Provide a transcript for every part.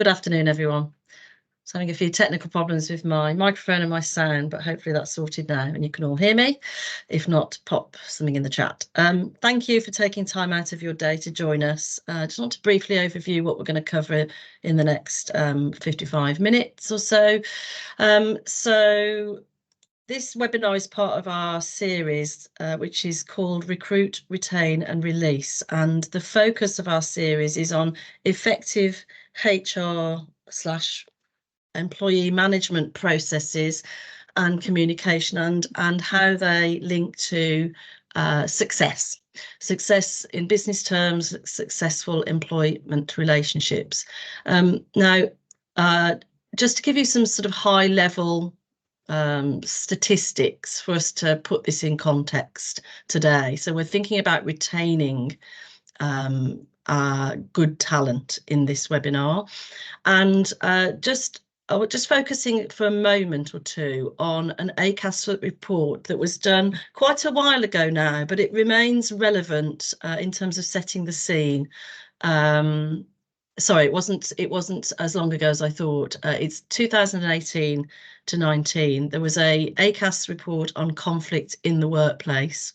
Good afternoon, everyone. I was having a few technical problems with my microphone and my sound, but hopefully that's sorted now and you can all hear me. If not, pop something in the chat. Thank you for taking time out of your day to join us. I just want to briefly overview what we're going to cover in the next 55 minutes or so. This webinar is part of our series, which is called Recruit, Retain and Release. And the focus of our series is on effective HR/employee management processes and communication and how they link to success in business terms, successful employment relationships. Now, just to give you some sort of high level statistics for us to put this in context today. So we're thinking about retaining good talent in this webinar, and just focusing for a moment or two on an ACAS report that was done quite a while ago now, but it remains relevant in terms of setting the scene. Sorry, it wasn't as long ago as I thought. It's 2018 to 19. There was a ACAS report on conflict in the workplace.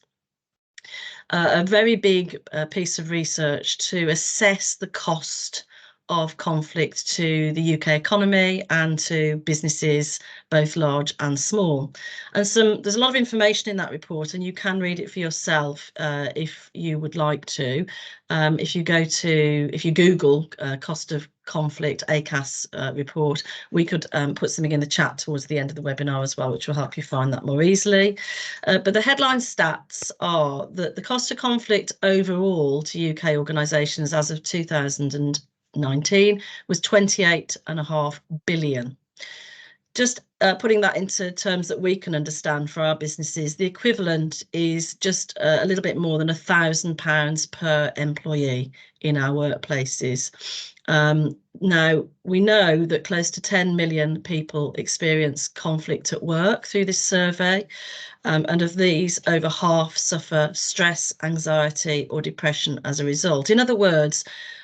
A very big piece of research to assess the cost of conflict to the UK economy and to businesses, both large and small. And there's a lot of information in that report, and you can read it for yourself if you would like to. If you Google cost of conflict ACAS report, we could put something in the chat towards the end of the webinar as well, which will help you find that more easily. But the headline stats are that the cost of conflict overall to UK organisations as of 2019 was 28.5 billion. Just putting that into terms that we can understand for our businesses, the equivalent is just a little bit more than £1,000 per employee in our workplaces. Now, we know that close to 10 million people experience conflict at work through this survey, and of these, over half suffer stress, anxiety or depression as a result. In other words,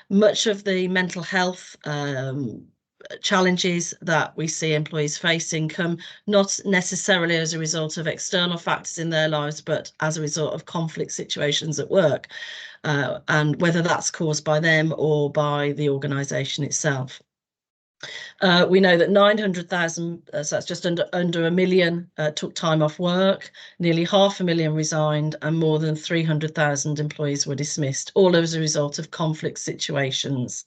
much of the mental health challenges that we see employees facing come not necessarily as a result of external factors in their lives, but as a result of conflict situations at work, and whether that's caused by them or by the organisation itself. We know that 900,000, so that's just under a million, took time off work, nearly 500,000 resigned, and more than 300,000 employees were dismissed, all as a result of conflict situations.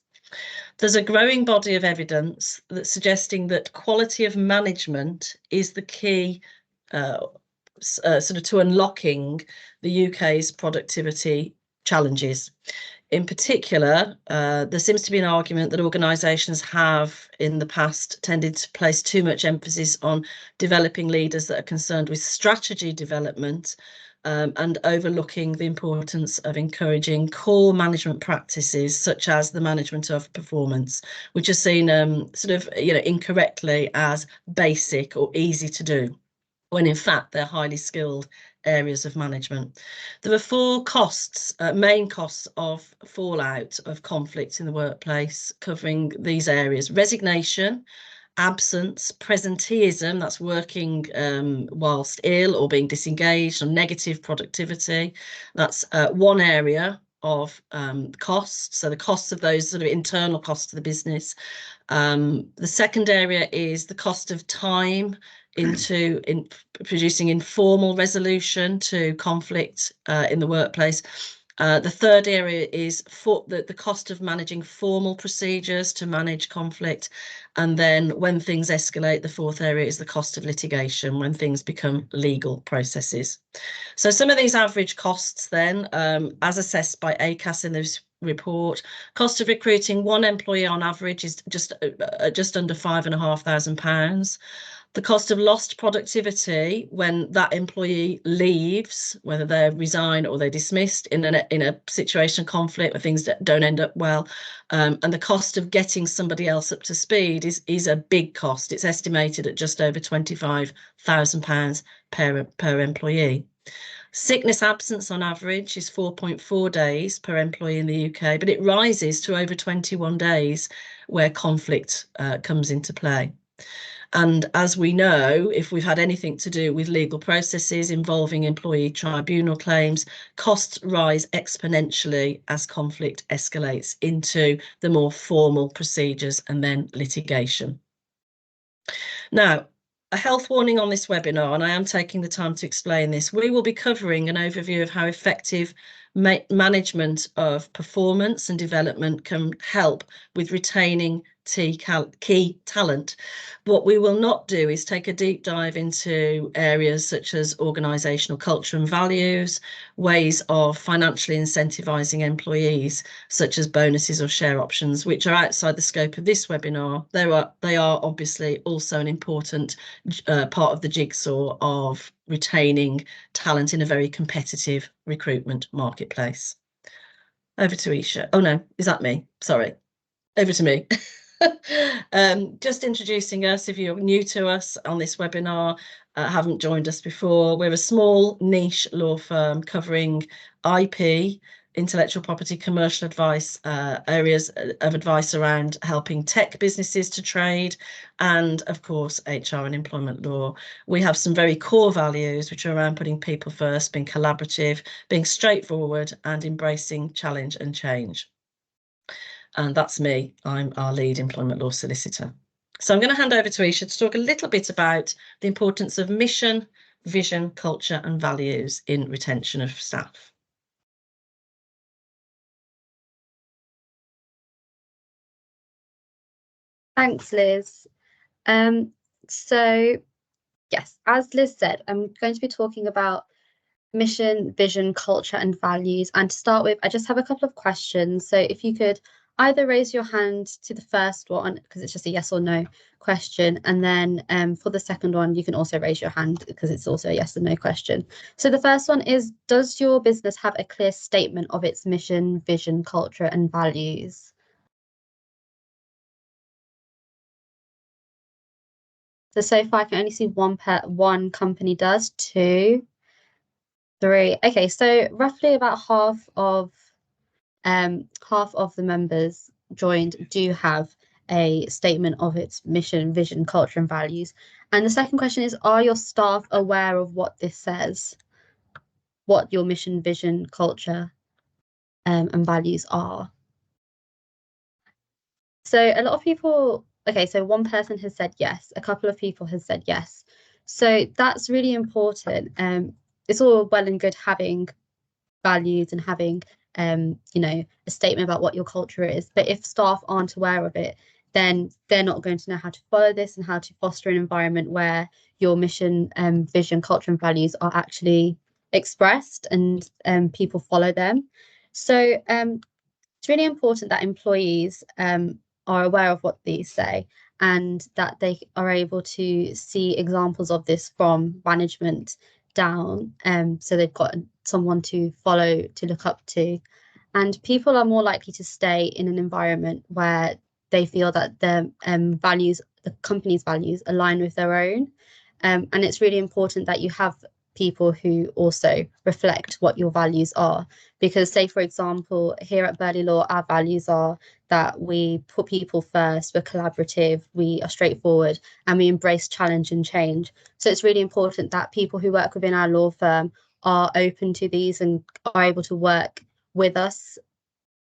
There's a growing body of evidence that's suggesting that quality of management is the key sort of to unlocking the UK's productivity challenges. In particular, there seems to be an argument that organisations have in the past tended to place too much emphasis on developing leaders that are concerned with strategy development, and overlooking the importance of encouraging core management practices such as the management of performance, which are seen incorrectly as basic or easy to do, when in fact they're highly skilled areas of management. There are four main costs of fallout of conflict in the workplace, covering these areas: resignation, absence, presenteeism, that's working whilst ill or being disengaged, or negative productivity. That's one area of costs, so the costs of those sort of internal costs to the business. The second area is the cost of time in producing informal resolution to conflict in the workplace. The third area is the cost of managing formal procedures to manage conflict. And then when things escalate, the fourth area is the cost of litigation, when things become legal processes. So some of these average costs then, as assessed by ACAS in this report, cost of recruiting one employee on average is just under £5,500. The cost of lost productivity when that employee leaves, whether they resign or they're dismissed in a situation of conflict where things don't end up well, and the cost of getting somebody else up to speed is a big cost. It's estimated at just over £25,000 per employee. Sickness absence on average is 4.4 days per employee in the UK, but it rises to over 21 days where conflict comes into play. And as we know, if we've had anything to do with legal processes involving employee tribunal claims, costs rise exponentially as conflict escalates into the more formal procedures and then litigation. Now, a health warning on this webinar, and I am taking the time to explain this. We will be covering an overview of how effective management of performance and development can help with retaining key talent. What we will not do is take a deep dive into areas such as organisational culture and values, ways of financially incentivising employees, such as bonuses or share options, which are outside the scope of this webinar. They are obviously also an important part of the jigsaw of retaining talent in a very competitive recruitment marketplace. Over to Isha. Oh no, is that me? Sorry. Over to me. Just introducing us, if you're new to us on this webinar, haven't joined us before, we're a small niche law firm covering IP, intellectual property, commercial advice, areas of advice around helping tech businesses to trade, and of course HR and employment law. We have some very core values which are around putting people first, being collaborative, being straightforward, and embracing challenge and change. And that's me. I'm our lead employment law solicitor. So I'm going to hand over to Isha to talk a little bit about the importance of mission, vision, culture and values in retention of staff. Thanks, Liz. So, yes, as Liz said, I'm going to be talking about mission, vision, culture and values. And to start with, I just have a couple of questions. So if you could either raise your hand to the first one, because it's just a yes or no question. And then for the second one, you can also raise your hand because it's also a yes or no question. So the first one is, does your business have a clear statement of its mission, vision, culture and values? So far I can only see one company does. 2, 3. Okay, so roughly about half of the members joined do have a statement of its mission, vision, culture and values. And the second question is, are your staff aware of what this says? What your mission, vision, culture and values are? So a lot of people, okay, so one person has said yes, a couple of people has said yes. So that's really important. It's all well and good having values and having you know, a statement about what your culture is, but if staff aren't aware of it, then they're not going to know how to follow this and how to foster an environment where your mission, vision, culture and values are actually expressed and people follow them. So it's really important that employees are aware of what these say and that they are able to see examples of this from management down, so they've got someone to follow, to look up to. And people are more likely to stay in an environment where they feel that their values, the company's values, align with their own. And it's really important that you have people who also reflect what your values are, because say for example here at Burley Law, our values are that we put people first, we're collaborative, we are straightforward and we embrace challenge and change. So it's really important that people who work within our law firm are open to these and are able to work with us.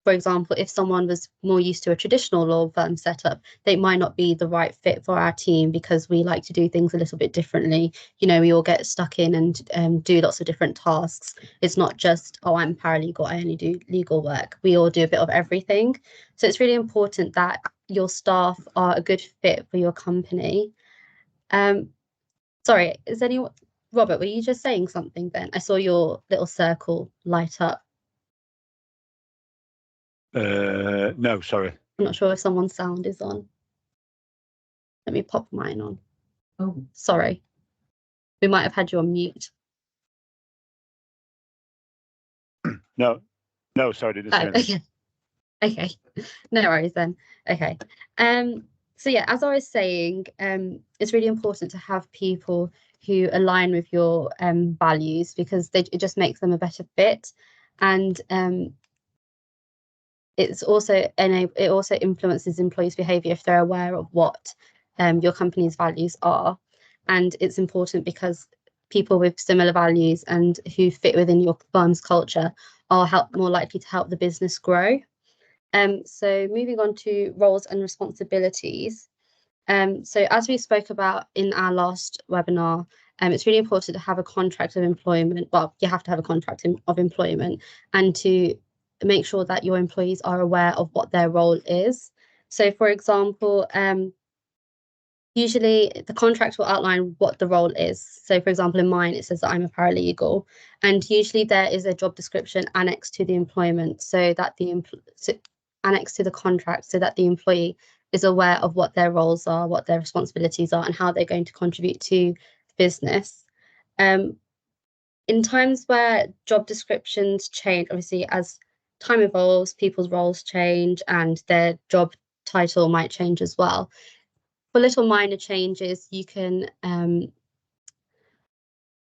For example, if someone was more used to a traditional law firm setup, they might not be the right fit for our team because we like to do things a little bit differently. You know, we all get stuck in and do lots of different tasks. It's not just, oh, I'm paralegal, I only do legal work. We all do a bit of everything. So it's really important that your staff are a good fit for your company. Sorry, is anyone, Robert, were you just saying something then? I saw your little circle light up. No, sorry. I'm not sure if someone's sound is on. Let me pop mine on. Oh, sorry. We might have had you on mute. No, sorry, didn't say anything. Okay. No worries then. Okay. So yeah, as I was saying, it's really important to have people who align with your values, because it just makes them a better fit. And it also influences employees' behaviour if they're aware of what your company's values are. And it's important because people with similar values and who fit within your firm's culture are more likely to help the business grow. So moving on to roles and responsibilities. So as we spoke about in our last webinar, it's really important to have a contract of employment. Well, you have to have a contract of employment, and to make sure that your employees are aware of what their role is. So for example, usually the contract will outline what the role is. So for example, in mine, it says that I'm a paralegal, and usually there is a job description annexed to the employment, so that annexed to the contract, so that the employee is aware of what their roles are, what their responsibilities are, and how they're going to contribute to business. In times where job descriptions change, obviously as time evolves, people's roles change and their job title might change as well. For little minor changes, you can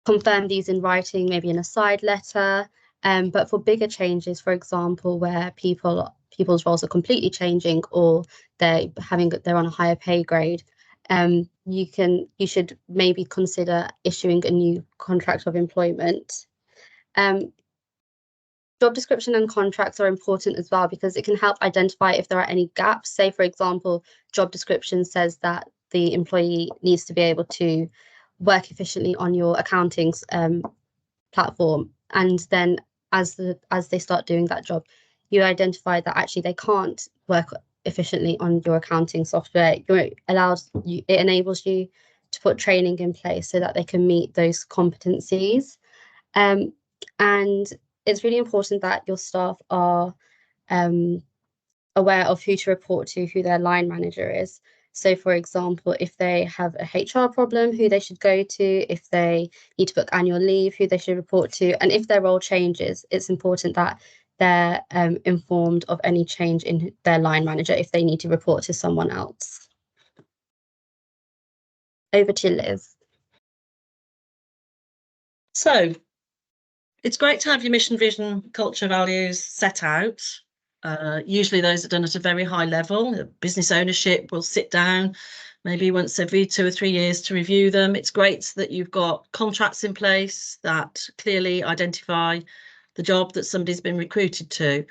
confirm these in writing, maybe in a side letter. But for bigger changes, for example, where people's roles are completely changing, or they're on a higher pay grade, you should maybe consider issuing a new contract of employment. Job description and contracts are important as well, because it can help identify if there are any gaps. Say, for example, job description says that the employee needs to be able to work efficiently on your accounting platform, and then as they start doing that job, you identify that actually they can't work efficiently on your accounting software. It enables you to put training in place so that they can meet those competencies. And it's really important that your staff are aware of who to report to, who their line manager is. So for example, if they have a HR problem, who they should go to, if they need to book annual leave, who they should report to, and if their role changes, it's important that they're informed of any change in their line manager if they need to report to someone else. Over to Liz. So it's great to have your mission, vision, culture, values set out. Usually those are done at a very high level. Business ownership will sit down maybe once every 2 or 3 years to review them. It's great that you've got contracts in place that clearly identify the job that somebody's been recruited to.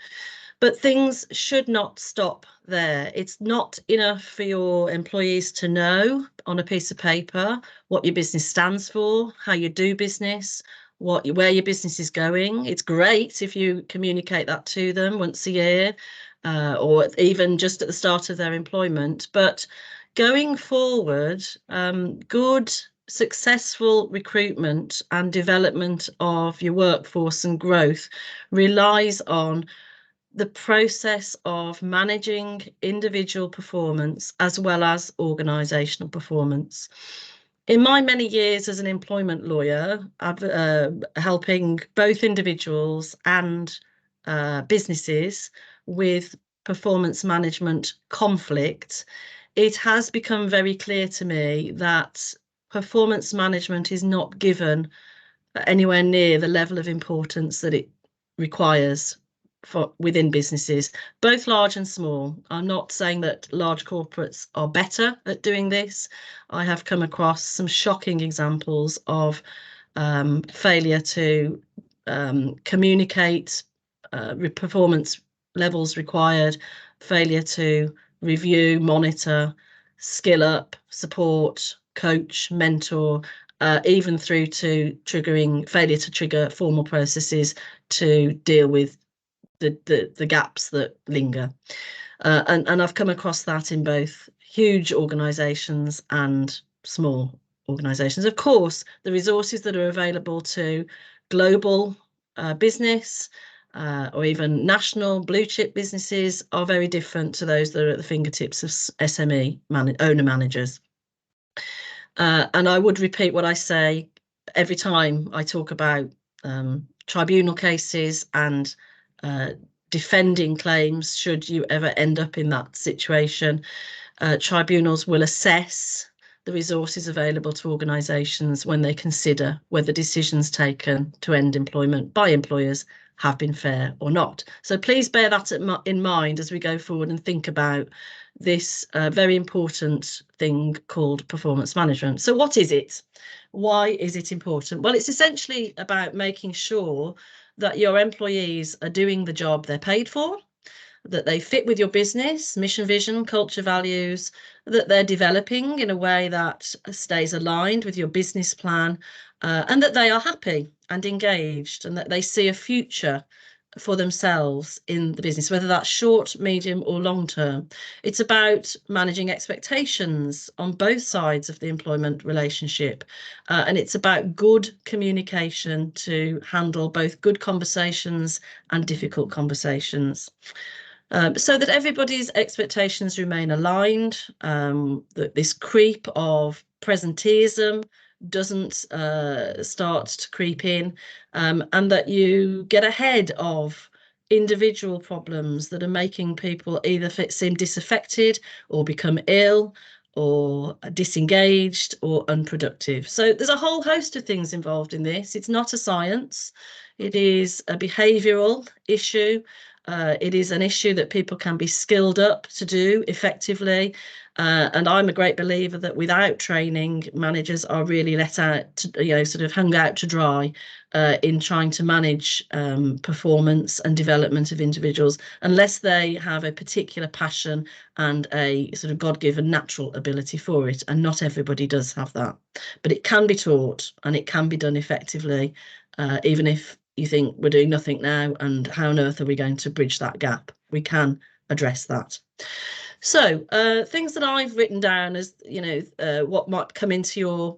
But things should not stop there. It's not enough for your employees to know on a piece of paper what your business stands for, how you do business, where your business is going. It's great if you communicate that to them once a year, or even just at the start of their employment. But going forward, good, successful recruitment and development of your workforce and growth relies on the process of managing individual performance as well as organisational performance. In my many years as an employment lawyer, helping both individuals and businesses with performance management conflict, it has become very clear to me that performance management is not given anywhere near the level of importance that it requires within businesses, both large and small. I'm not saying that large corporates are better at doing this. I have come across some shocking examples of failure to communicate performance levels required, failure to review, monitor, skill up, support, coach, mentor, even through to failure to trigger formal processes to deal with the gaps that linger. And I've come across that in both huge organisations and small organisations. Of course, the resources that are available to global business or even national blue chip businesses are very different to those that are at the fingertips of SME owner managers. And I would repeat what I say every time I talk about tribunal cases and defending claims should you ever end up in that situation. Tribunals will assess the resources available to organisations when they consider whether decisions taken to end employment by employers have been fair or not. So please bear that in mind as we go forward and think about this very important thing called performance management. So what is it? Why is it important? Well, it's essentially about making sure that your employees are doing the job they're paid for, that they fit with your business, mission, vision, culture, values, that they're developing in a way that stays aligned with your business plan, and that they are happy and engaged, and that they see a future for themselves in the business, whether that's short, medium or long term. It's about managing expectations on both sides of the employment relationship, and it's about good communication to handle both good conversations and difficult conversations. So that everybody's expectations remain aligned, that this creep of presenteeism doesn't start to creep in, and that you get ahead of individual problems that are making people either seem disaffected or become ill or disengaged or unproductive. So there's a whole host of things involved in this. It's not a science. It is a behavioural issue. It is an issue that people can be skilled up to do effectively. And I'm a great believer that without training, managers are really let out, to, sort of hung out to dry in trying to manage performance and development of individuals, unless they have a particular passion and a sort of God-given natural ability for it. And not everybody does have that. But it can be taught and it can be done effectively, even if you think we're doing nothing now and how on earth are we going to bridge that gap? We can address that. So things that I've written down as, what might come into your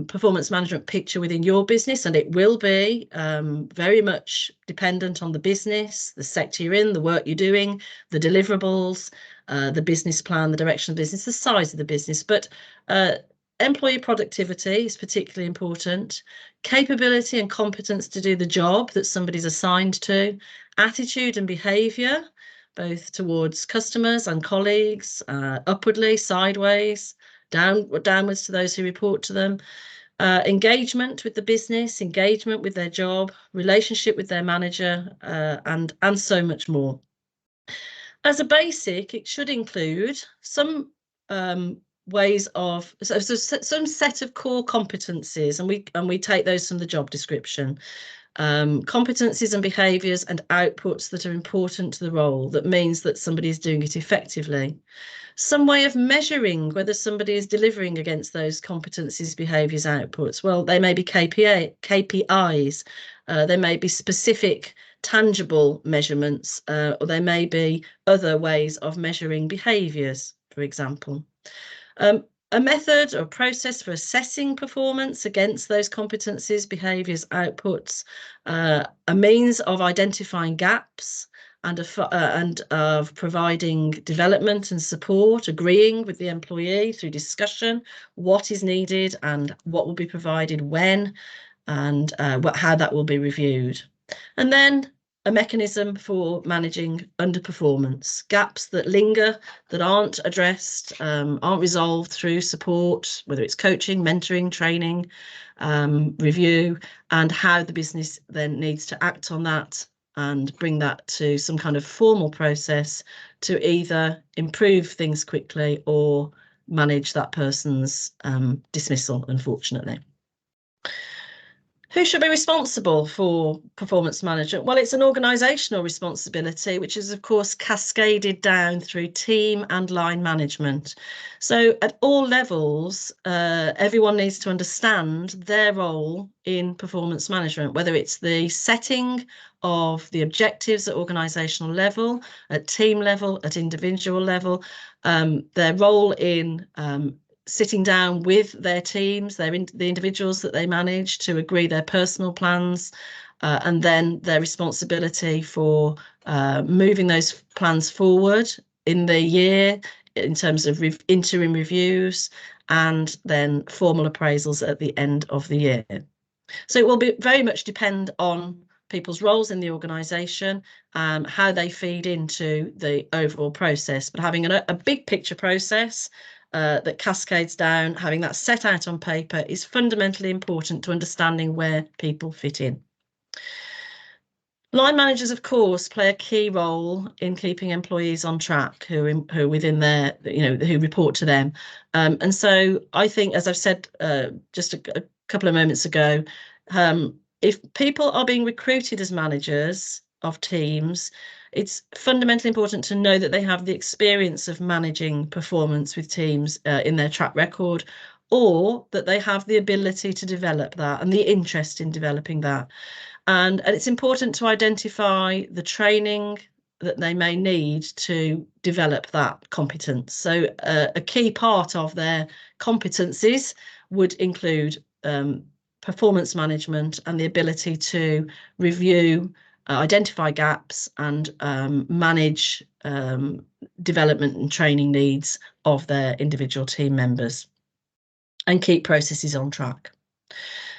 performance management picture within your business, and it will be very much dependent on the business, the sector you're in, the work you're doing, the deliverables, the business plan, the direction of the business, the size of the business. But employee productivity is particularly important. Capability and competence to do the job that somebody's assigned to. Attitude and behaviour, both towards customers and colleagues, upwardly, sideways, downwards to those who report to them. Engagement with the business, engagement with their job, relationship with their manager, and so much more. As a basic, it should include some ways of some set of core competencies, and we take those from the job description. Competencies and behaviours and outputs that are important to the role, that means that somebody is doing it effectively. Some way of measuring whether somebody is delivering against those competencies, behaviours, outputs. Well, they may be KPIs, they may be specific tangible measurements, or they may be other ways of measuring behaviours, for example. A method or process for assessing performance against those competencies, behaviours, outputs, a means of identifying gaps and of providing development and support, agreeing with the employee through discussion what is needed and what will be provided when, and how that will be reviewed. And then a mechanism for managing underperformance, gaps that linger, that aren't addressed, aren't resolved through support, whether it's coaching, mentoring, training, review, and how the business then needs to act on that and bring that to some kind of formal process to either improve things quickly or manage that person's dismissal, unfortunately. Who should be responsible for performance management? Well, it's an organisational responsibility, which is, of course, cascaded down through team and line management. So at all levels, everyone needs to understand their role in performance management, whether it's the setting of the objectives at organisational level, at team level, at individual level, their role in sitting down with their teams, the individuals that they manage, to agree their personal plans, and then their responsibility for moving those plans forward in the year in terms of interim reviews and then formal appraisals at the end of the year. So it will very much depend on people's roles in the organisation, how they feed into the overall process, but having a big picture process that cascades down, having that set out on paper is fundamentally important to understanding where people fit in. Line managers, of course, play a key role in keeping employees on track who within their, who report to them. And so I think, as I've said just a couple of moments ago, if people are being recruited as managers of teams, it's fundamentally important to know that they have the experience of managing performance with teams in their track record, or that they have the ability to develop that and the interest in developing that. And it's important to identify the training that they may need to develop that competence. So a key part of their competencies would include performance management and the ability to review, identify gaps and manage development and training needs of their individual team members and keep processes on track.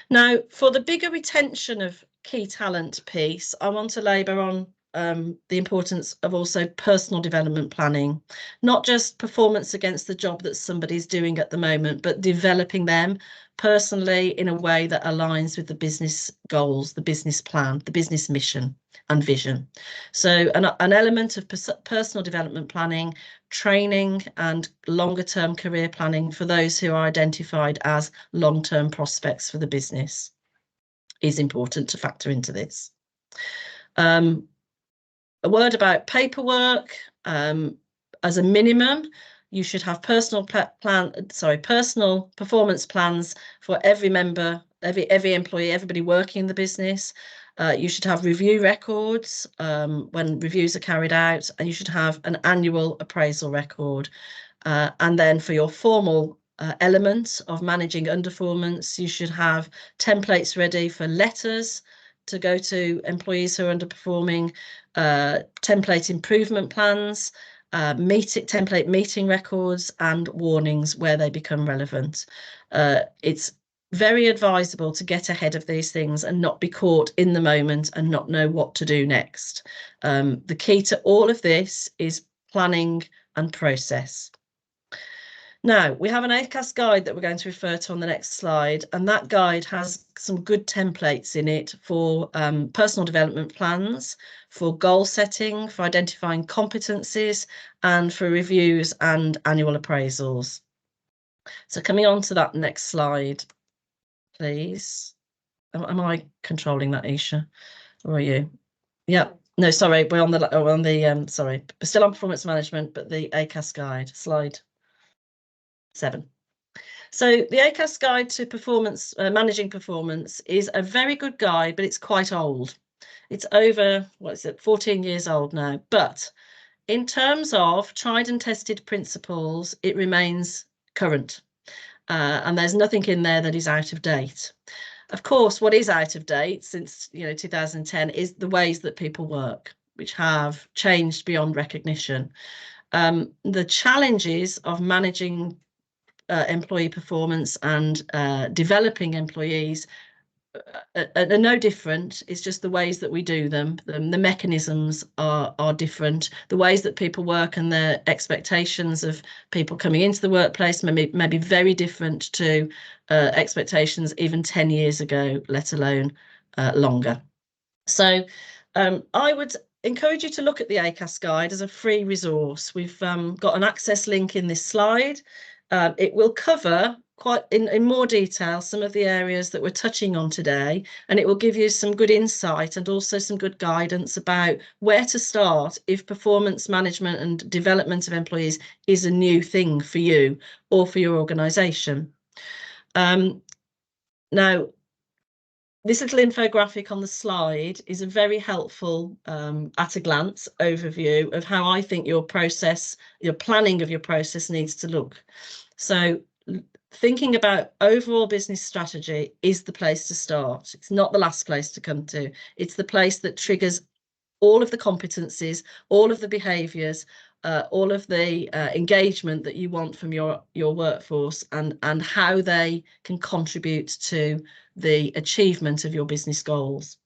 Now, for the bigger retention of key talent piece, I want to labour on the importance of also personal development planning, not just performance against the job that somebody's doing at the moment, but developing them personally in a way that aligns with the business goals, the business plan, the business mission and vision. So an element of personal development planning, training and longer term career planning for those who are identified as long-term prospects for the business is important to factor into this. A word about paperwork. As a minimum, you should have personal performance plans for every member, every employee, everybody working in the business. You should have review records when reviews are carried out, and you should have an annual appraisal record. And then for your formal element of managing underperformance, you should have templates ready for letters to go to employees who are underperforming, template improvement plans, template meeting records and warnings where they become relevant. It's very advisable to get ahead of these things and not be caught in the moment and not know what to do next. The key to all of this is planning and process. Now, we have an ACAS guide that we're going to refer to on the next slide, and that guide has some good templates in it for personal development plans, for goal setting, for identifying competencies, and for reviews and annual appraisals. So coming on to that next slide, please. Am I controlling that, Isha, or are you? Yeah. No, sorry, we're on the sorry, we're still on performance management, but the ACAS guide, slide 7. So the ACAS guide to performance, managing performance, is a very good guide, but it's quite old. It's over, 14 years old now. But in terms of tried and tested principles, it remains current. And there's nothing in there that is out of date. Of course, what is out of date since 2010 is the ways that people work, which have changed beyond recognition. The challenges of managing employee performance and developing employees are no different. It's just the ways that we do them. The mechanisms are different. The ways that people work and their expectations of people coming into the workplace may be very different to expectations even 10 years ago, let alone longer. So I would encourage you to look at the ACAS guide as a free resource. We've got an access link in this slide. It will cover quite in more detail some of the areas that we're touching on today, and it will give you some good insight and also some good guidance about where to start if performance management and development of employees is a new thing for you or for your organisation. Now, this little infographic on the slide is a very helpful at a glance overview of how I think your process, your planning of your process needs to look. So thinking about overall business strategy is the place to start. It's not the last place to come to. It's the place that triggers all of the competencies, all of the behaviours, all of the engagement that you want from your workforce, and how they can contribute to the achievement of your business goals,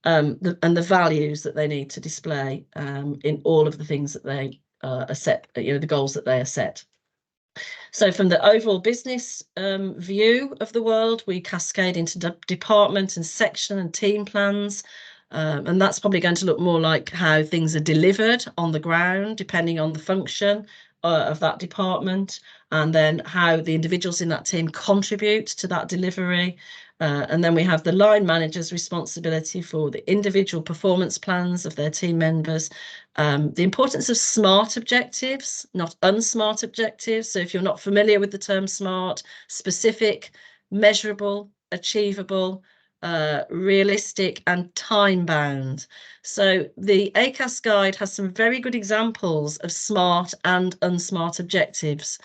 and the values that they need to display in all of the things that they are set, the goals that they are set. So from the overall business view of the world, we cascade into department and section and team plans. And that's probably going to look more like how things are delivered on the ground, depending on the function of that department, and then how the individuals in that team contribute to that delivery. And then we have the line manager's responsibility for the individual performance plans of their team members. The importance of SMART objectives, not unsmart objectives. So if you're not familiar with the term SMART, specific, measurable, achievable, realistic and time-bound. So the ACAS guide has some very good examples of SMART and unsmart objectives.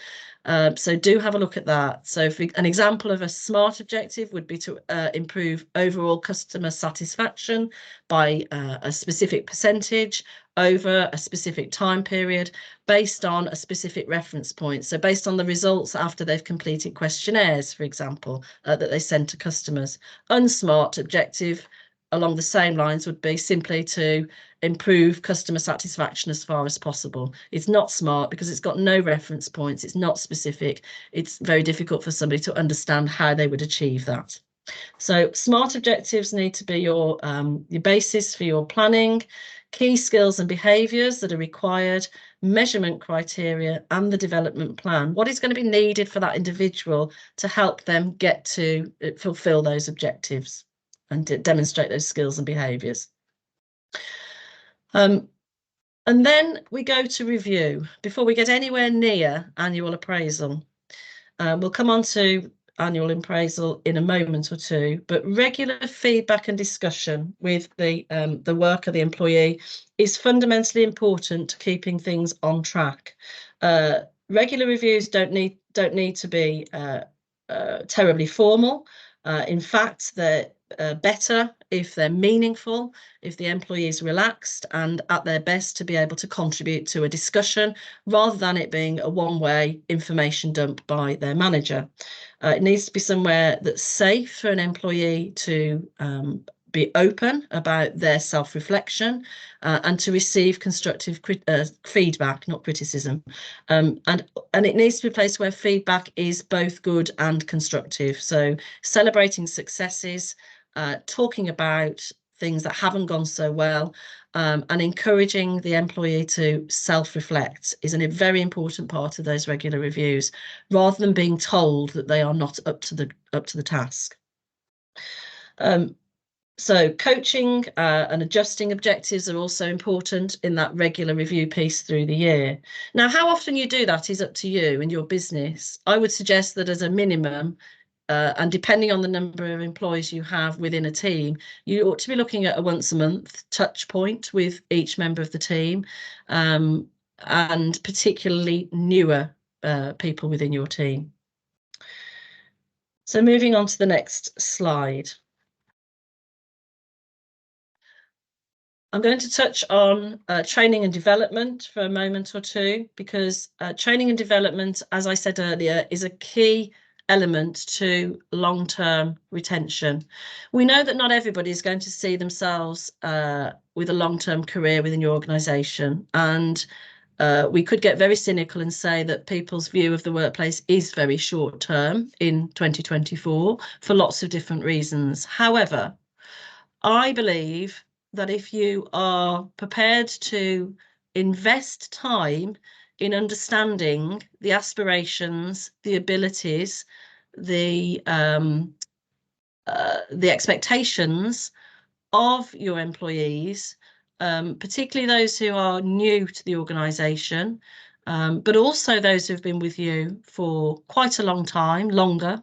So do have a look at that. So an example of a SMART objective would be to improve overall customer satisfaction by a specific percentage over a specific time period based on a specific reference point. So based on the results after they've completed questionnaires, for example, that they send to customers. Unsmart objective along the same lines would be simply to improve customer satisfaction as far as possible. It's not smart because it's got no reference points. It's not specific. It's very difficult for somebody to understand how they would achieve that. So SMART objectives need to be your basis for your planning, key skills and behaviours that are required, measurement criteria and the development plan. What is going to be needed for that individual to help them get to fulfil those objectives and demonstrate those skills and behaviours. And then we go to review before we get anywhere near annual appraisal. We'll come on to annual appraisal in a moment or two, but regular feedback and discussion with the worker, the employee, is fundamentally important to keeping things on track. Regular reviews don't need to be terribly formal. In fact, they're better if they're meaningful, if the employee is relaxed and at their best to be able to contribute to a discussion rather than it being a one-way information dump by their manager. It needs to be somewhere that's safe for an employee to be open about their self-reflection and to receive constructive feedback, not criticism. And it needs to be a place where feedback is both good and constructive. So celebrating successes, talking about things that haven't gone so well, and encouraging the employee to self-reflect is a very important part of those regular reviews, rather than being told that they are not up to the task. So coaching and adjusting objectives are also important in that regular review piece through the year. Now, how often you do that is up to you and your business. I would suggest that as a minimum, and depending on the number of employees you have within a team, you ought to be looking at a once a month touch point with each member of the team, and particularly newer people within your team. So moving on to the next slide. I'm going to touch on training and development for a moment or two, because training and development, as I said earlier, is a key element to long-term retention. We know that not everybody is going to see themselves with a long-term career within your organisation, and we could get very cynical and say that people's view of the workplace is very short-term in 2024 for lots of different reasons. However, I believe that if you are prepared to invest time in understanding the aspirations, the abilities, the expectations of your employees, particularly those who are new to the organisation, but also those who've been with you for quite a long time, longer,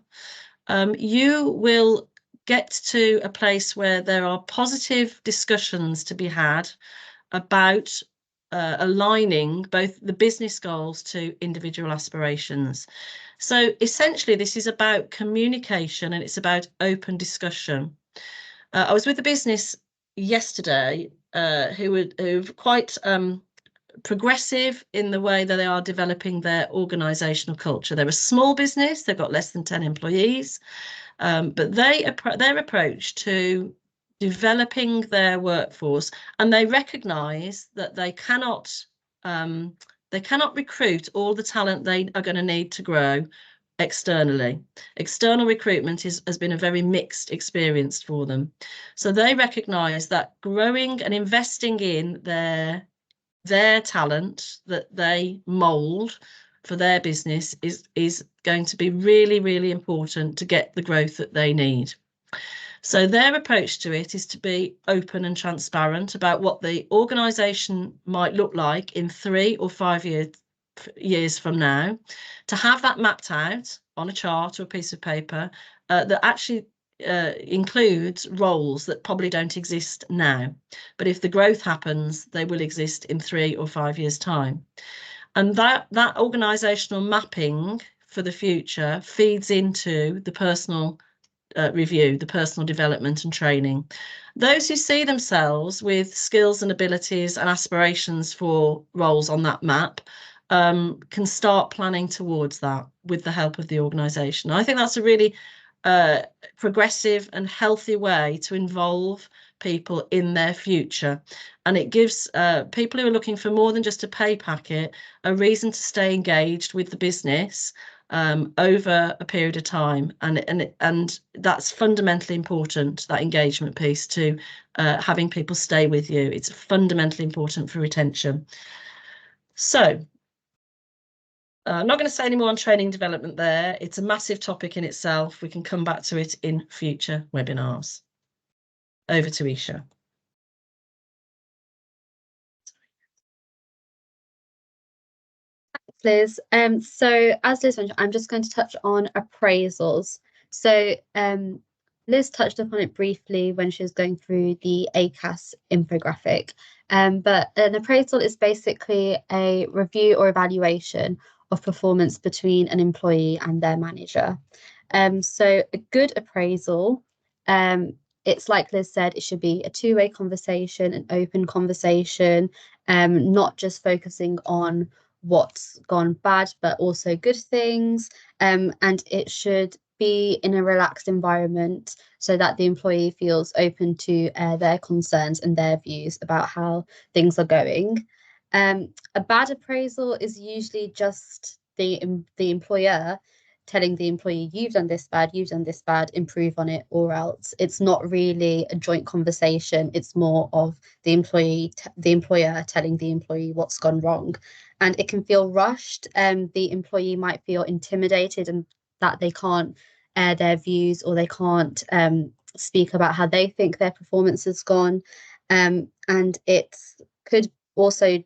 you will get to a place where there are positive discussions to be had about aligning both the business goals to individual aspirations. So essentially, this is about communication and it's about open discussion. I was with a business yesterday who are quite progressive in the way that they are developing their organisational culture. They're a small business, they've got less than 10 employees. But their approach to developing their workforce, and they recognise that they cannot They cannot recruit all the talent they are going to need to grow externally. External recruitment has been a very mixed experience for them. So they recognise that growing and investing in their talent that they mould for their business is going to be really, really important to get the growth that they need. So their approach to it is to be open and transparent about what the organisation might look like in 3 or 5 years from now, to have that mapped out on a chart or a piece of paper that actually includes roles that probably don't exist now. But if the growth happens, they will exist in 3 or 5 years' time. And that organisational mapping for the future feeds into the personal review, the personal development and training. Those who see themselves with skills and abilities and aspirations for roles on that map can start planning towards that with the help of the organisation. I think that's a really progressive and healthy way to involve people in their future, and it gives people who are looking for more than just a pay packet a reason to stay engaged with the business over a period of time, and that's fundamentally important, that engagement piece, to having people stay with you. It's fundamentally important for retention. So I'm not going to say any more on training development there. It's a massive topic in itself. We can come back to it in future webinars. Over to Isha. Liz. So as Liz mentioned, I'm just going to touch on appraisals. So Liz touched upon it briefly when she was going through the ACAS infographic. But an appraisal is basically a review or evaluation of performance between an employee and their manager. So a good appraisal, it's like Liz said, it should be a two-way conversation, an open conversation, not just focusing on what's gone bad, but also good things. And it should be in a relaxed environment so that the employee feels open to their concerns and their views about how things are going. A bad appraisal is usually just the employer telling the employee, you've done this bad, improve on it, or else. It's not really a joint conversation. It's more of the employer telling the employee what's gone wrong. And it can feel rushed. The employee might feel intimidated and that they can't air their views, or they can't speak about how they think their performance has gone. And it could also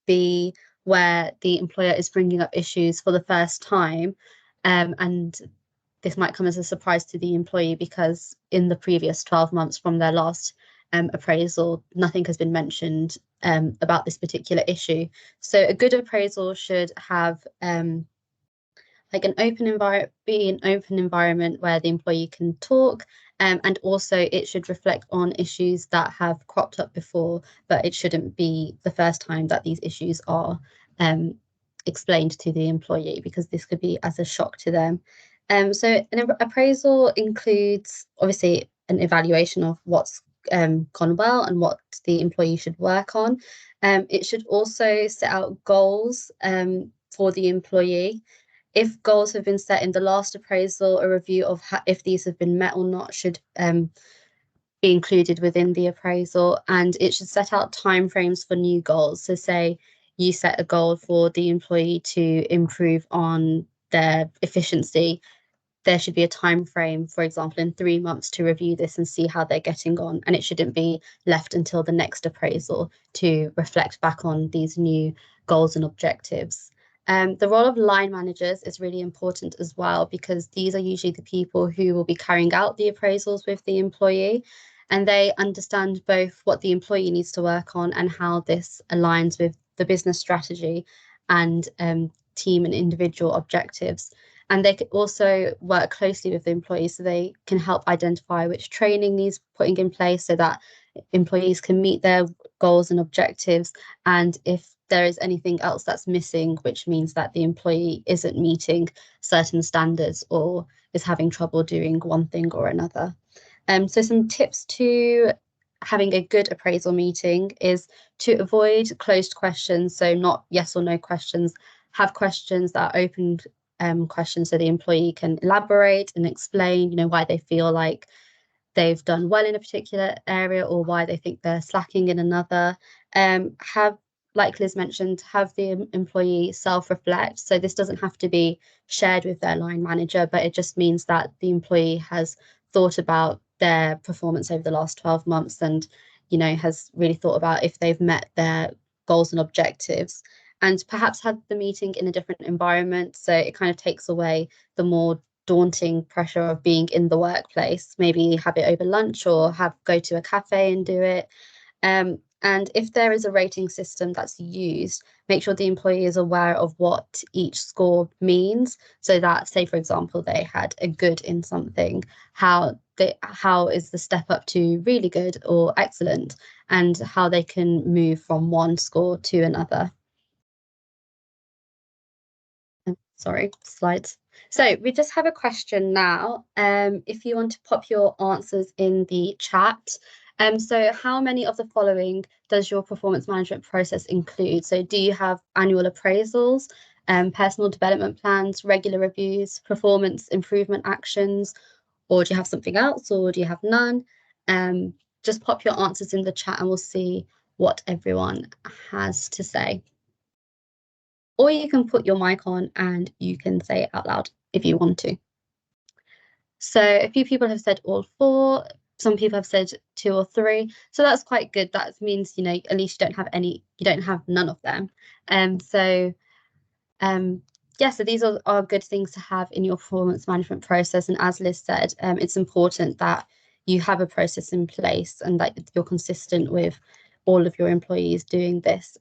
be where the employer is bringing up issues for the first time. And this might come as a surprise to the employee because in the previous 12 months from their last appraisal, nothing has been mentioned about this particular issue. So a good appraisal should have like an open environment where the employee can talk, and also it should reflect on issues that have cropped up before, but it shouldn't be the first time that these issues are explained to the employee, because this could be as a shock to them. So an appraisal includes obviously an evaluation of what's gone well and what the employee should work on. It should also set out goals for the employee. If goals have been set in the last appraisal, a review of if these have been met or not should be included within the appraisal, and it should set out timeframes for new goals. So say you set a goal for the employee to improve on their efficiency, there should be a time frame, for example, in 3 months to review this and see how they're getting on. And it shouldn't be left until the next appraisal to reflect back on these new goals and objectives. The role of line managers is really important as well, because these are usually the people who will be carrying out the appraisals with the employee, and they understand both what the employee needs to work on and how this aligns with the business strategy and team and individual objectives. And they could also work closely with the employees, so they can help identify which training needs putting in place so that employees can meet their goals and objectives, and if there is anything else that's missing, which means that the employee isn't meeting certain standards or is having trouble doing one thing or another. So some tips to having a good appraisal meeting is to avoid closed questions, so not yes or no questions. Have questions that are open questions so the employee can elaborate and explain, why they feel like they've done well in a particular area or why they think they're slacking in another. Have, like Liz mentioned, have the employee self-reflect. So this doesn't have to be shared with their line manager, but it just means that the employee has thought about their performance over the last 12 months and, has really thought about if they've met their goals and objectives, and perhaps had the meeting in a different environment. So it kind of takes away the more daunting pressure of being in the workplace. Maybe have it over lunch or go to a cafe and do it. And if there is a rating system that's used, make sure the employee is aware of what each score means. So that, say, for example, they had a good in something, how is the step up to really good or excellent, and how they can move from one score to another. Sorry, slides. So we just have a question now. If you want to pop your answers in the chat. So how many of the following does your performance management process include? So do you have annual appraisals, personal development plans, regular reviews, performance improvement actions, or do you have something else, or do you have none? Just pop your answers in the chat and we'll see what everyone has to say. Or you can put your mic on and you can say it out loud if you want to. So a few people have said all 4. Some people have said 2 or 3. So that's quite good. That means, at least you don't have none of them. So these are good things to have in your performance management process. And as Liz said, it's important that you have a process in place and that you're consistent with all of your employees doing this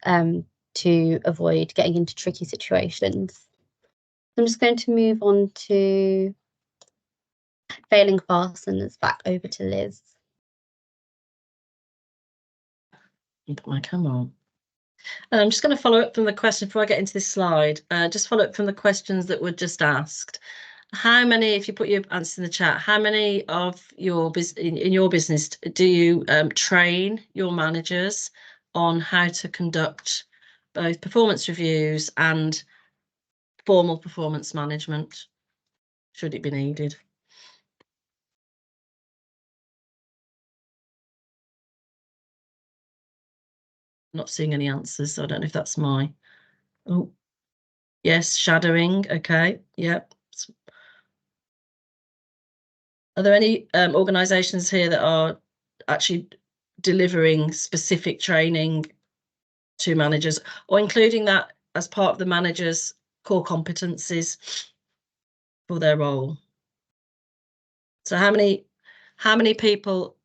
to avoid getting into tricky situations. I'm just going to move on to failing fast, and it's back over to Liz. Put my camera on. I'm just going to follow up from the question before I get into this slide. Just follow up from the questions that were just asked. How many, if you put your answer in the chat, how many of your in your business do you train your managers on how to conduct both performance reviews and formal performance management, should it be needed? Not seeing any answers, so I don't know if that's my... Oh, yes, shadowing. Okay, yep. Are there any organisations here that are actually delivering specific training to managers, or including that as part of the manager's core competencies for their role? So how many people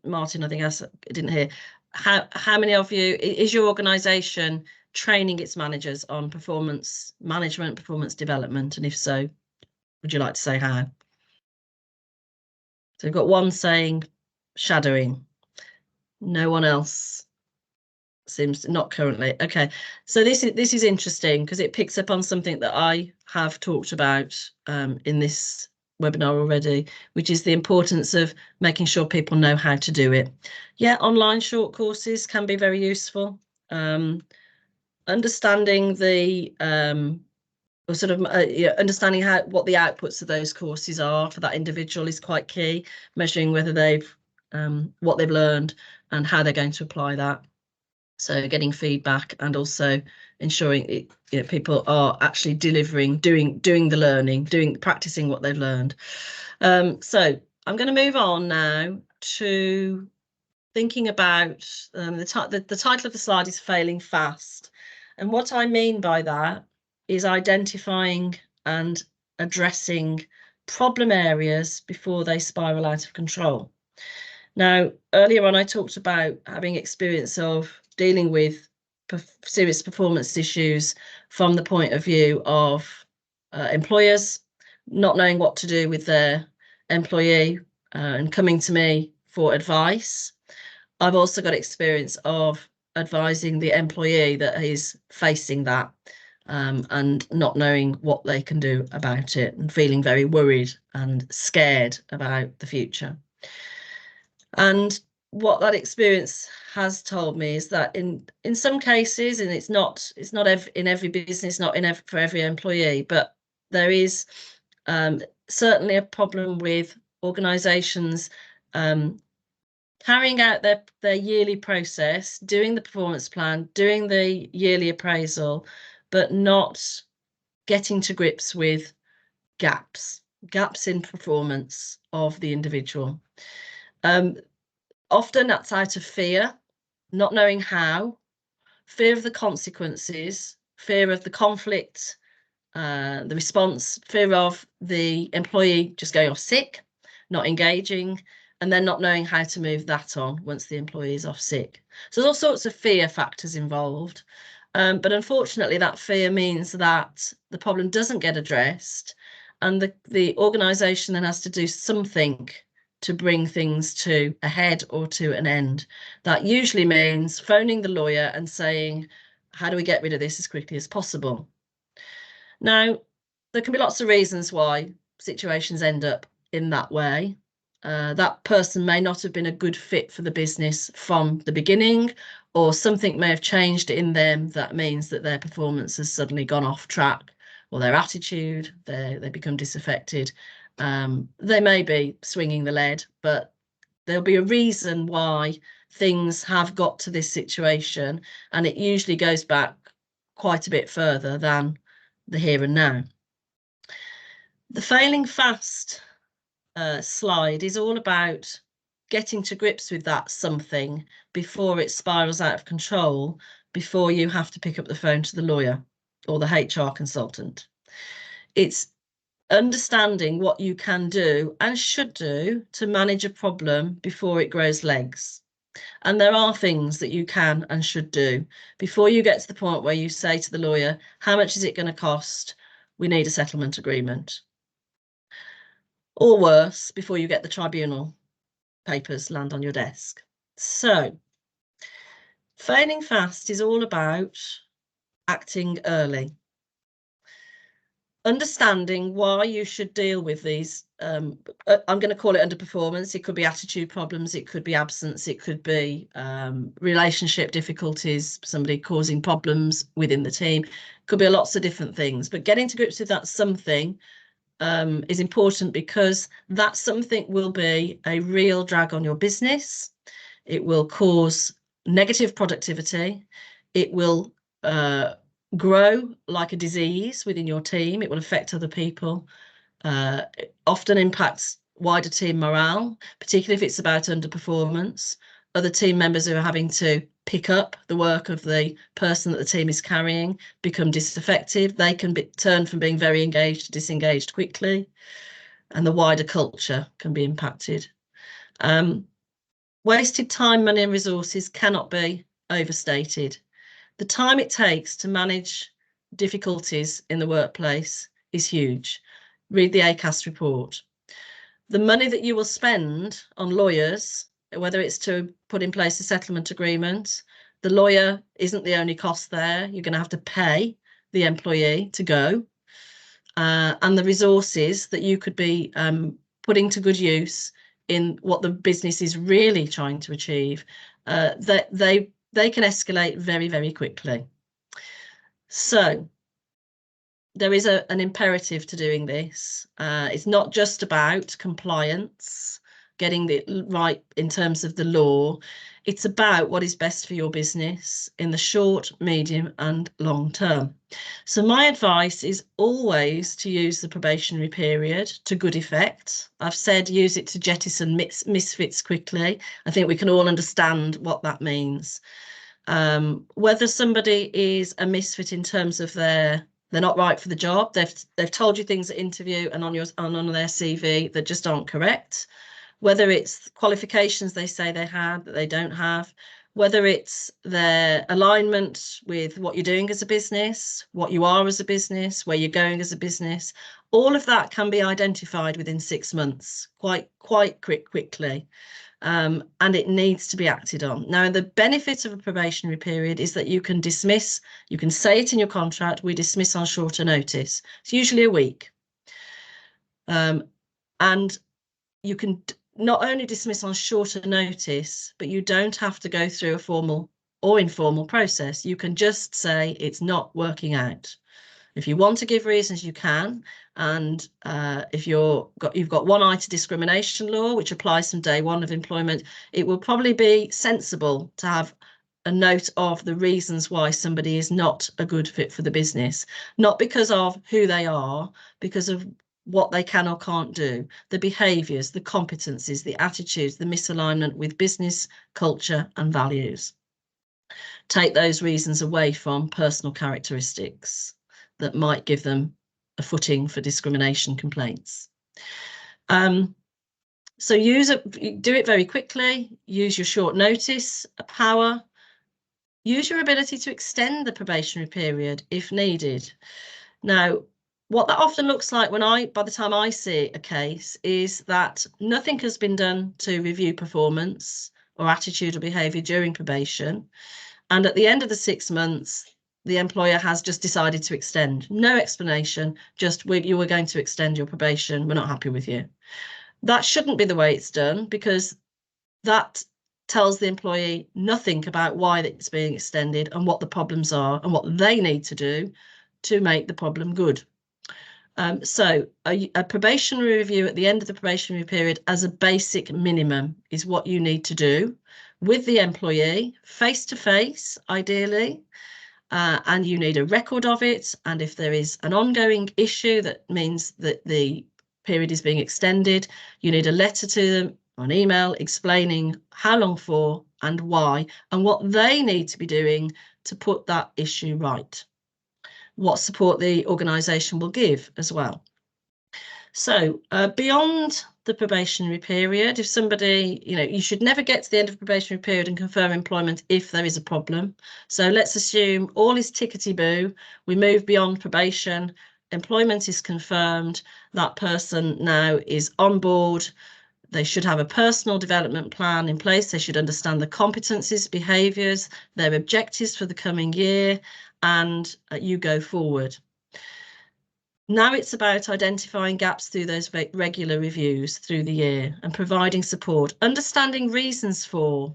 Martin, I think I didn't hear, how many of you, is your organisation training its managers on performance management, performance development, and if so, would you like to say how? So we've got one saying shadowing, no one else seems to, not currently. Okay, so this is interesting because it picks up on something that I have talked about in this webinar already, which is the importance of making sure people know how to do it. Yeah, online short courses can be very useful. Understanding the or sort of understanding what the outputs of those courses are for that individual is quite key. Measuring whether they've what they've learned and how they're going to apply that. So getting feedback and also ensuring people are actually delivering, doing the learning, practicing what they've learned. So I'm going to move on now to thinking about the title of the slide is Failing Fast. And what I mean by that is identifying and addressing problem areas before they spiral out of control. Now, earlier on, I talked about having experience of dealing with serious performance issues from the point of view of employers not knowing what to do with their employee and coming to me for advice. I've also got experience of advising the employee that is facing that and not knowing what they can do about it and feeling very worried and scared about the future. And what that experience has told me is that in some cases, and it's not in every business, not for every employee, but there is certainly a problem with organisations carrying out their yearly process, doing the performance plan, doing the yearly appraisal, but not getting to grips with gaps in performance of the individual. Often that's out of fear, not knowing how, fear of the consequences, fear of the conflict, the response, fear of the employee just going off sick, not engaging, and then not knowing how to move that on once the employee is off sick. So there's all sorts of fear factors involved. But unfortunately, that fear means that the problem doesn't get addressed, and the organisation then has to do something to bring things to a head or to an end. That usually means phoning the lawyer and saying, how do we get rid of this as quickly as possible? Now, there can be lots of reasons why situations end up in that way. That person may not have been a good fit for the business from the beginning, or something may have changed in them that means that their performance has suddenly gone off track, or their attitude, they become disaffected. They may be swinging the lead, but there'll be a reason why things have got to this situation, and it usually goes back quite a bit further than the here and now. The failing fast slide is all about getting to grips with that something before it spirals out of control, before you have to pick up the phone to the lawyer or the HR consultant. It's understanding what you can do and should do to manage a problem before it grows legs. And there are things that you can and should do before you get to the point where you say to the lawyer, how much is it going to cost? We need a settlement agreement. Or worse, before you get the tribunal papers land on your desk. So, failing fast is all about acting early. Understanding why you should deal with these, I'm going to call it underperformance. It could be attitude problems, it could be absence, it could be relationship difficulties, somebody causing problems within the team. Could be lots of different things, but getting to grips with that something is important, because that something will be a real drag on your business. It will cause negative productivity. It will grow like a disease within your team. It will affect other people. It often impacts wider team morale, particularly if it's about underperformance. Other team members who are having to pick up the work of the person that the team is carrying become disaffected. They can turn from being very engaged to disengaged quickly, and the wider culture can be impacted. Wasted time, money and resources cannot be overstated. The time it takes to manage difficulties in the workplace is huge. Read the ACAS report. The money that you will spend on lawyers, whether it's to put in place a settlement agreement, the lawyer isn't the only cost there. You're going to have to pay the employee to go. And the resources that you could be putting to good use in what the business is really trying to achieve, they can escalate very, very quickly. So there is an imperative to doing this. It's not just about compliance, getting it right in terms of the law. It's about what is best for your business in the short, medium and long term. So my advice is always to use the probationary period to good effect. I've said use it to jettison misfits quickly. I think we can all understand what that means. Whether somebody is a misfit in terms of they're not right for the job, they've told you things at interview and on their CV that just aren't correct. Whether it's qualifications they say they had that they don't have, whether it's their alignment with what you're doing as a business, what you are as a business, where you're going as a business, all of that can be identified within 6 months, quite quickly. And it needs to be acted on. Now, the benefit of a probationary period is that you can dismiss, you can say it in your contract, we dismiss on shorter notice. It's usually a week. And you can not only dismiss on shorter notice, but you don't have to go through a formal or informal process. You can just say it's not working out. If you want to give reasons, you can. And if you've got one eye to discrimination law, which applies from day one of employment, it will probably be sensible to have a note of the reasons why somebody is not a good fit for the business, not because of who they are, because of what they can or can't do, the behaviours, the competencies, the attitudes, the misalignment with business culture and values. Take those reasons away from personal characteristics that might give them a footing for discrimination complaints. So do it very quickly, use your short notice power, use your ability to extend the probationary period if needed. Now, what that often looks like by the time I see a case is that nothing has been done to review performance or attitude or behaviour during probation. And at the end of the 6 months, the employer has just decided to extend. No explanation, just you were going to extend your probation, we're not happy with you. That shouldn't be the way it's done, because that tells the employee nothing about why it's being extended and what the problems are and what they need to do to make the problem good. So a probationary review at the end of the probationary period as a basic minimum is what you need to do with the employee, face to face, ideally, and you need a record of it. And if there is an ongoing issue that means that the period is being extended, you need a letter to them, an email explaining how long for and why, and what they need to be doing to put that issue right, what support the organisation will give as well. So beyond the probationary period, if somebody, you should never get to the end of the probationary period and confirm employment if there is a problem. So let's assume all is tickety-boo, we move beyond probation, employment is confirmed, that person now is on board. They should have a personal development plan in place. They should understand the competencies, behaviours, their objectives for the coming year, and you go forward. Now it's about identifying gaps through those regular reviews through the year and providing support, understanding reasons for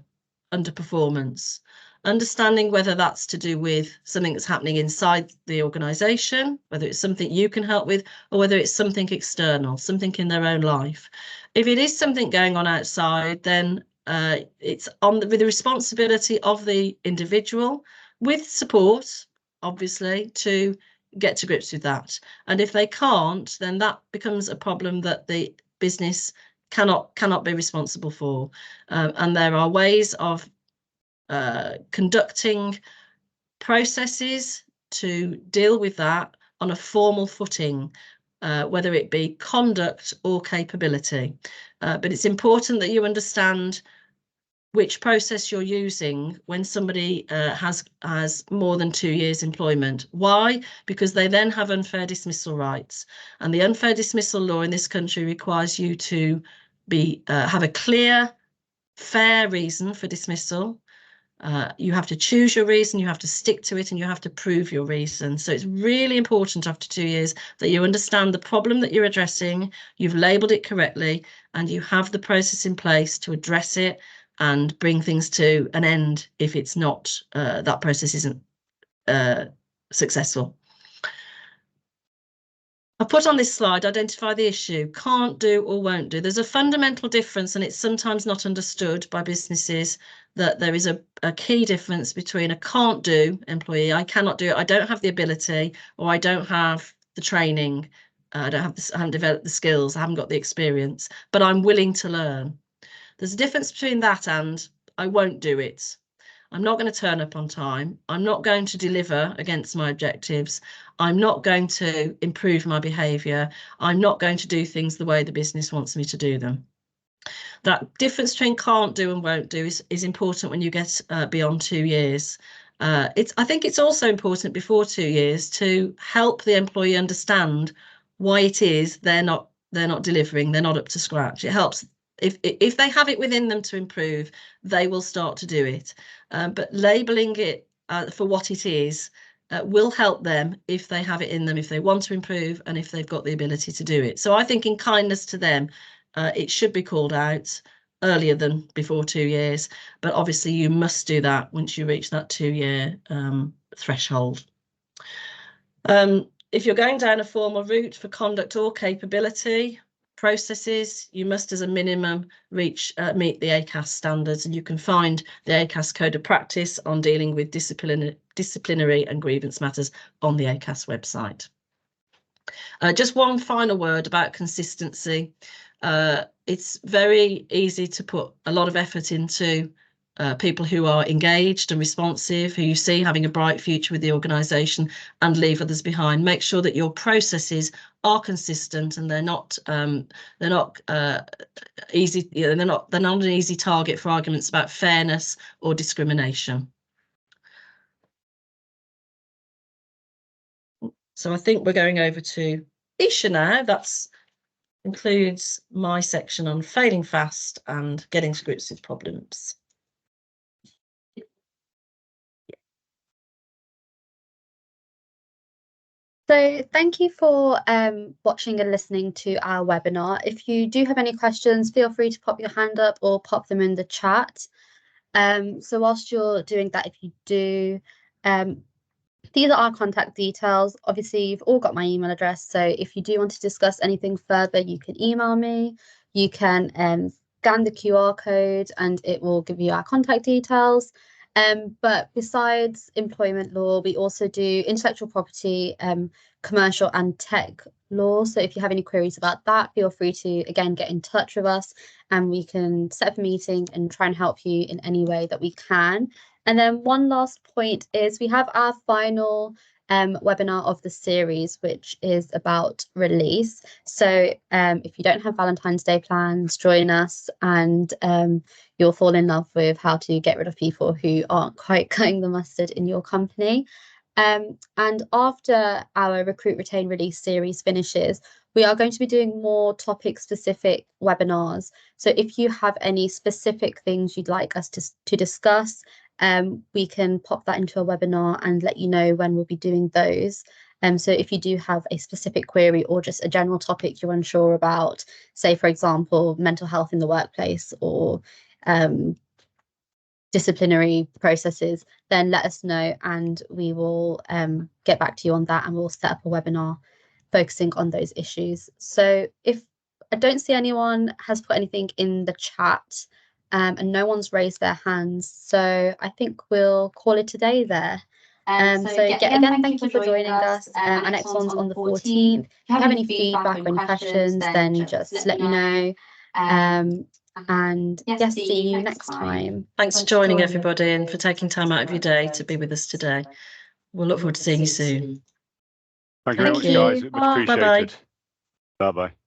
underperformance, understanding whether that's to do with something that's happening inside the organisation, whether it's something you can help with, or whether it's something external, something in their own life. If it is something going on outside, then it's with the responsibility of the individual, with support, obviously, to get to grips with that. And if they can't, then that becomes a problem that the business cannot be responsible for. And there are ways of conducting processes to deal with that on a formal footing, whether it be conduct or capability. But it's important that you understand which process you're using when somebody has more than 2 years employment. Why? Because they then have unfair dismissal rights, and the unfair dismissal law in this country requires you to have a clear, fair reason for dismissal. You have to choose your reason, you have to stick to it, and you have to prove your reason. So it's really important after 2 years that you understand the problem that you're addressing, you've labelled it correctly, and you have the process in place to address it and bring things to an end if it's not, that process isn't successful. I put on this slide, identify the issue, can't do or won't do. There's a fundamental difference, and it's sometimes not understood by businesses, that there is a key difference between a can't do employee, I cannot do it, I don't have the ability, or I don't have the training, I haven't developed the skills, I haven't got the experience, but I'm willing to learn. There's a difference between that and I won't do it. I'm not going to turn up on time. I'm not going to deliver against my objectives. I'm not going to improve my behaviour. I'm not going to do things the way the business wants me to do them. That difference between can't do and won't do is important when you get beyond 2 years. I think it's also important before 2 years to help the employee understand why it is they're not delivering, they're not up to scratch. It helps. If they have it within them to improve, they will start to do it. But labelling it for what it is will help them if they have it in them, if they want to improve, and if they've got the ability to do it. So I think in kindness to them, it should be called out earlier than before 2 years, but obviously you must do that once you reach that 2-year threshold. If you're going down a formal route for conduct or capability processes, you must as a minimum meet the ACAS standards, and you can find the ACAS Code of Practice on dealing with disciplinary and grievance matters on the ACAS website. Just one final word about consistency. It's very easy to put a lot of effort into people who are engaged and responsive, who you see having a bright future with the organisation, and leave others behind. Make sure that your processes are consistent and they're not easy. You know, they're not an easy target for arguments about fairness or discrimination. So I think we're going over to Isha now. That includes my section on failing fast and getting to grips with problems. So thank you for watching and listening to our webinar. If you do have any questions, feel free to pop your hand up or pop them in the chat. So whilst you're doing that, if you do, these are our contact details. Obviously, you've all got my email address. So if you do want to discuss anything further, you can email me. You can scan the QR code and it will give you our contact details. But besides employment law, we also do intellectual property, commercial and tech law. So if you have any queries about that, feel free to, again, get in touch with us and we can set up a meeting and try and help you in any way that we can. And then one last point is we have our final webinar of the series, which is about release. So if you don't have Valentine's Day plans, join us and you'll fall in love with how to get rid of people who aren't quite cutting the mustard in your company. And after our Recruit, Retain, Release series finishes, we are going to be doing more topic-specific webinars. So if you have any specific things you'd like us to discuss, we can pop that into a webinar and let you know when we'll be doing those. So if you do have a specific query or just a general topic you're unsure about, say, for example, mental health in the workplace or disciplinary processes, then let us know and we will get back to you on that and we'll set up a webinar focusing on those issues. So if I don't see anyone has put anything in the chat, and no one's raised their hands, so I think we'll call it a day there. Again, thank you for joining us. Our next one's on the 14th. If you have any feedback or any questions, then just let me know. And yes, see you next time. Thanks for joining, everybody, and for taking time out of your day to be with us today. We'll look forward to seeing you soon. Thank you very much, guys. Much appreciated. Bye-bye. Bye-bye.